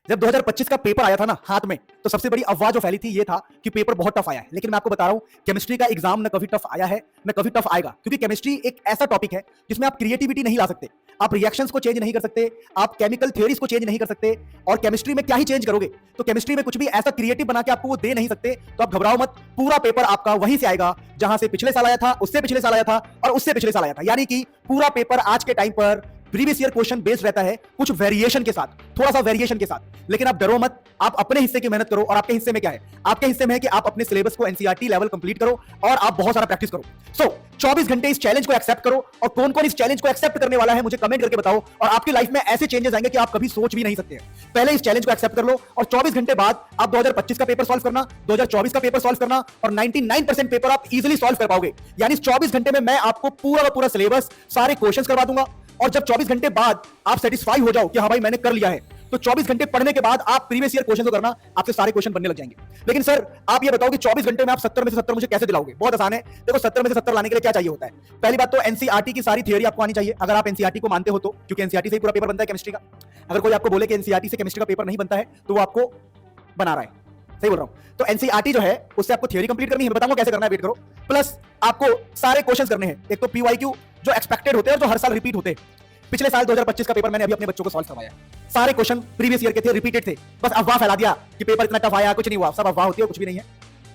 जब 2025 का पेपर आया था ना हाथ में, तो सबसे बड़ी अफवाह जो फैली थी ये था कि पेपर बहुत टफ आया है। लेकिन मैं आपको बता रहा हूं, केमिस्ट्री का एग्जाम न कभी टफ आया है न कभी टफ आएगा, क्योंकि केमिस्ट्री एक ऐसा टॉपिक है जिसमें आप क्रिएटिविटी नहीं ला सकते, आप रिएक्शंस को चेंज नहीं कर सकते, आप केमिकल थ्योरीज को चेंज नहीं कर सकते। और केमिस्ट्री में क्या ही चेंज करोगे, तो केमिस्ट्री में कुछ भी ऐसा क्रिएटिव बना के आपको वो दे नहीं सकते। तो आप घबराओ मत, पूरा पेपर आपका वहीं से आएगा जहां से पिछले साल आया था, उससे पिछले साल आया था और उससे पिछले साल आया था। यानी कि पूरा पेपर आज के टाइम पर प्रीवियस ईयर क्वेश्चन बेस्ड रहता है, कुछ वेरिएशन के साथ, थोड़ा सा वेरिएशन के साथ। लेकिन आप डरो मत, आप अपने हिस्से की मेहनत करो। और आपके हिस्से में क्या है? आपके हिस्से में है कि आप अपने सिलेबस को एनसीईआरटी लेवल कंप्लीट करो और आप बहुत सारा प्रैक्टिस करो। सो 24 घंटे इस चैलेंज को एक्सेप्ट करो। और कौन कौन इस चैलेंज को एक्सेप्ट करने वाला है मुझे कमेंट करके बताओ। और आपकी लाइफ में ऐसे चेंजेस आएंगे कि आप कभी सोच भी नहीं सकते। पहले इस चैलेंज को एक्सेप्ट कर लो और 24 घंटे बाद आप 2025 का पेपर सॉल्व करना, 2024 का पेपर सॉल्व करना और 99% पेपर आप इजीली सॉल्व कर पाओगे। यानी 24 घंटे में मैं आपको पूरा का पूरा सिलेबस, सारे क्वेश्चंस करवा दूंगा। और जब 24 घंटे बाद आप सेटिस्फाई हो जाओ कि हाँ भाई मैंने कर लिया है, तो 24 घंटे पढ़ने के बाद आप प्रीवियस ईयर क्वेश्चन को करना, आपसे सारे क्वेश्चन बनने लग जाएंगे। लेकिन सर आप ये बताओ कि 24 घंटे में आप 70 में से 70 मुझे कैसे दिलाओगे? बहुत आसान है। देखो 70 में से 70 लाने के लिए क्या चाहिए होता है? पहली बात तो एनसीईआरटी की सारी थ्योरी आपको आनी चाहिए, अगर आप एनसीईआरटी को मानते हो तो, क्योंकि एनसीईआरटी से ही पूरा पेपर बनता है केमिस्ट्री का। अगर कोई आपको बोले कि एनसीईआरटी से केमिस्ट्री का पेपर नहीं बनता है, तो वो आपको बना रहा है। सही बोल रहा हूं। तो एनसीईआरटी जो है उससे आपको थ्योरी कंप्लीट करनी है, बताऊंगा कैसे करना है, वेट करो। प्लस आपको सारे क्वेश्चंस करने हैं, एक तो पीवाईक्यू जो एक्सपेक्टेड होते हैं और जो हर साल रिपीट होते हैं। पिछले साल 2025 का पेपर मैंने अभी अपने बच्चों को सॉल्व करवाया, सारे क्वेश्चन प्रीवियस ईयर के थे, रिपीटेड थे। बस अफवाह फैला दिया कि पेपर इतना टफ आया, कुछ नहीं हुआ, सब अफवाह होती है, कुछ भी नहीं है।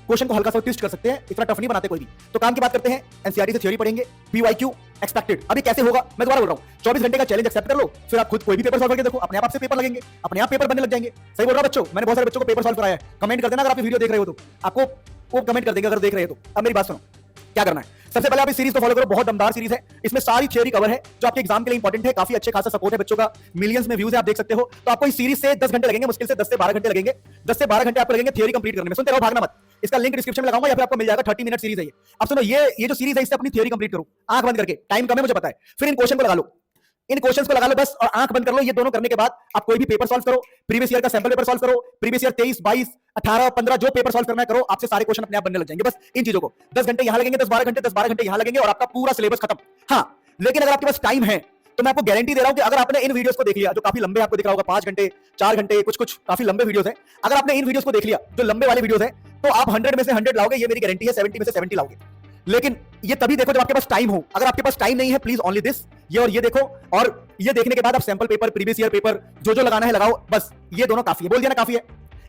क्वेश्चन को हल्का सा ट्विस्ट कर सकते हैं, इतना टफ नहीं बनाते कोई भी। तो काम की बात करते हैं, एनसीईआरटी से थ्योरी पढ़ेंगे, पीवाईक्यू एक्सपेक्टेड। अभी कैसे होगा मैं दोबारा बोल रहा हूं, 24 घंटे का चैलेंज एक्सेप्ट कर लो, फिर आप खुद कोई भी पेपर सॉल्व करके देखो, अपने आप से पेपर लगेंगे, अपने आप पेपर बनने लग जाएंगे। सही बोल रहा हूं बच्चों? मैंने बहुत सारे बच्चों को पेपर सॉल्व कराया है। कमेंट कर देना अगर आप वीडियो देख रहे हो तो, आपको वो कमेंट कर देंगे अगर देख रहे हो तो। अब मेरी बात सुनो, क्या करना है? सबसे पहले आप इस सीरीज को फॉलो करो, बहुत दमदार सीरीज है, इसमें सारी थ्योरी कवर है जो आपके एग्जाम के लिए इंपॉर्टेंट है। काफी अच्छे खासा सपोर्ट है बच्चों का, मिलियंस में व्यूज है, आप देख सकते हो। तो आपको इस सीरीज से 10 घंटे लगेंगे, मुश्किल से 10 से 12 घंटे लगेंगे। 10 से 12 घंटे आपको लगेंगे थ्योरी कंप्लीट करने में। सुनते रहो, भागना मत। इसका लिंक डिस्क्रिप्शन में लगाऊंगा या फिर आपको मिल जाएगा। 30 मिनट सीरीज है ये। अब सुनो, ये जो सीरीज है इससे अपनी थ्योरी कंप्लीट करो, आंख बंद करके, टाइम कम है मुझे पता है। फिर इन क्वेश्चन को लगा लो, इन क्वेश्चंस को लगा लो बस, और आंख बंद कर लो। ये दोनों करने के बाद आप कोई भी पेपर सॉल्व करो, प्रीवियस ईयर का सैंपल पेपर सॉल्व करो, प्रीवियस ईयर 23, 22, 18, 15 जो पेपर सॉल्व करना है करो, आपसे सारे क्वेश्चन अपने आप बनने लग जाएंगे। बस इन चीजों को 10 घंटे यहां लगेंगे, 10-12 घंटे, 10-12 घंटे यहां लगेंगे और आपका पूरा सिलेबस खत्म। हाँ, लेकिन अगर आपके पास टाइम है तो मैं आपको गारंटी दे रहा हूं कि अगर आपने इन वीडियोस को देख लिया, जो काफी लंबे आपको दिख रहा होगा, 5 घंटे, 4 घंटे, कुछ काफी लंबे वीडियोस हैं, अगर आपने इन वीडियोस को देख लिया जो लंबे वाले वीडियोस हैं, तो आप 100 में से 100 लाओगे, ये मेरी गारंटी है। 70 में से 70 लाओगे। लेकिन ये तभी देखो जब आपके पास टाइम हो। अगर आपके पास टाइम नहीं है, प्लीज ओनली दिस, ये और ये देखो, और ये देखने के बाद आप sample paper, previous year paper जो लगाना है लगाओ। बस ये दोनों काफी है। बोल दिया ना, काफी है।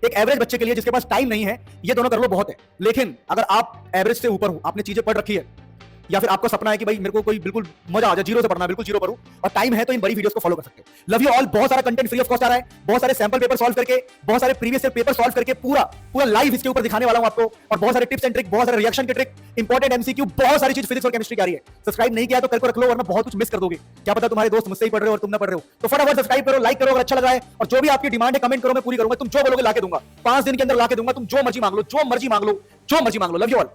एक एवरेज बच्चे के लिए जिसके पास टाइम नहीं है, ये दोनों कर लो, बहुत है। लेकिन अगर आप एवरेज से ऊपर हो, आपने चीजें पढ़ रखी है, या फिर आपको सपना है कि भाई मेरे को कोई बिल्कुल मजा आ जाए, जीरो से पढ़ना, बिल्कुल जीरो पढ़ूं, और टाइम है, तो इन बड़ी वीडियोस को फॉलो कर सकते हो। Love you all. बहुत सारा कंटेंट फ्री ऑफ कॉस्ट आ रहा है, बहुत सारे सैंपल पेपर सॉल्व करके, बहुत सारे प्रीवियस ईयर पेपर सॉल्व करके पूरा लाइव इसके ऊपर दिखाने वाला हूं आपको। और बहुत सारे टिप्स एंड ट्रिक, बहुत सारे रिएक्शन के ट्रिक, इंपॉर्टेंट एमसीक्यू, बहुत सारी चीज फिजिक्स और केमिस्ट्री की आ रही है। सब्सक्राइब नहीं किया तो कल को रख लो, वरना बहुत कुछ मिस कर दोगे। क्या पता तुम्हारे दोस्त मुझसे ही पढ़ रहे हो और तुम ना पढ़ रहे हो। तो फटाफट सब्सक्राइब करो, लाइक करो अगर अच्छा लगा है, और जो भी आपकी डिमांड है कमेंट करो, मैं पूरी करूंगा। तुम जो बोलोगे लाके दूंगा, 5 दिन के अंदर लाके दूंगा। तुम जो मर्जी मांग लो, जो मर्जी मांग लो, जो मर्जी मांग लो। Love you all.